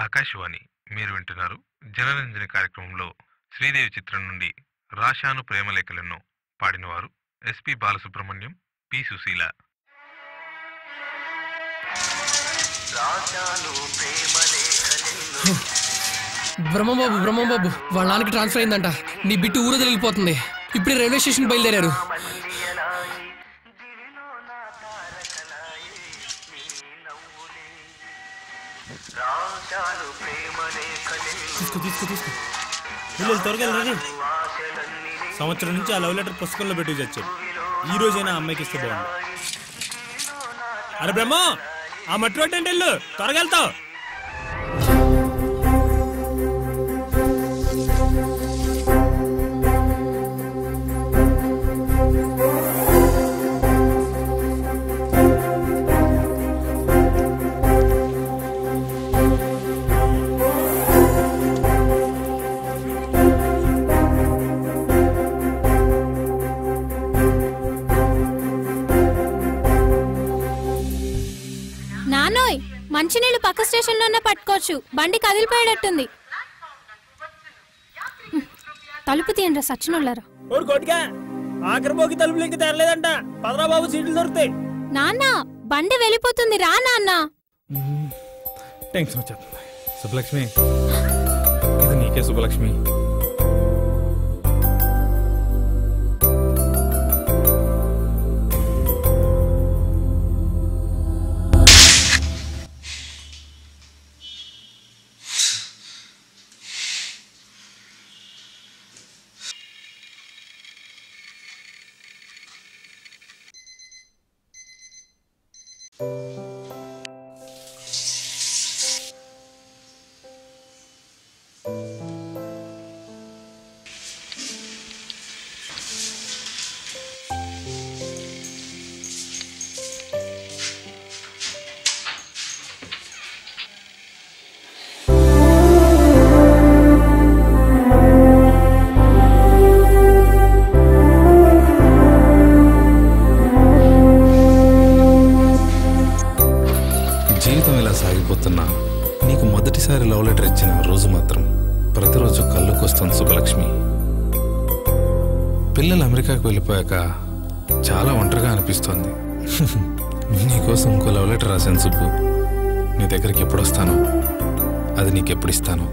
ఆకాశవాణి మీరు వింటున్నారు జనరంజని కార్యక్రమంలో శ్రీదేవి చిత్రం నుండి రాశాను ప్రేమలేఖలెన్నో పాడినవారు ఎస్పి బాలసుబ్రహ్మణ్యం, పి సుశీల. బ్రహ్మబాబు బ్రహ్మబాబు వాళ్ళ నాన్నకి ట్రాన్స్ఫర్ అయిందంట. నీ బిట్టు ఊరు వెళ్ళిపోతుంది. ఇప్పుడే రైల్వే స్టేషన్ బయలుదేరారు. తీసుకో తీసుకో తీసుకో పిల్లలు త్వరగా రండి. సంవత్సరం నుంచి ఆ లవ్ లెటర్ పుస్తకంలో పెట్టి చచ్చాడు. ఈ రోజైనా అమ్మాయికి ఇస్తే బాగుంది. అరే బ్రహ్మ, ఆ మట్టి రోడ్డు అంటే వెళ్ళు, త్వరగా వెళ్తావు. మంచినీళ్ళు పక్క స్టేషన్ లోనే పట్టుకోవచ్చు. బండి కదిలిపోయేటట్టుంది. తలుపు తీయండి సచ్చినోళ్ళారా. ఆఖరి పోకి తలుపులు ఇంక తెరలేదంట. పదరా బాబు, సీట్లు దొరుకుతాయి. నాన్న బండి వెళ్ళిపోతుంది, రా నాన్న. టెన్షన్ వచ్చేస్తుంది. శుభలక్ష్మి, ఇది నీకే శుభలక్ష్మి. జీవితం ఇలా సాగిపోతున్నా నీకు మొదటిసారి లవ్ లెటర్ ఇచ్చిన రోజు మాత్రం ప్రతిరోజు కళ్ళుకొస్తుంది శుభలక్ష్మి. పిల్లలు అమెరికాకు వెళ్ళిపోయాక చాలా ఒంటరిగా అనిపిస్తోంది. నీకోసం ఇంకో లవ్ లెటర్ రాశాను సుబ్బు. నీ దగ్గరికి ఎప్పుడు వస్తానో, అది నీకెప్పుడు ఇస్తానో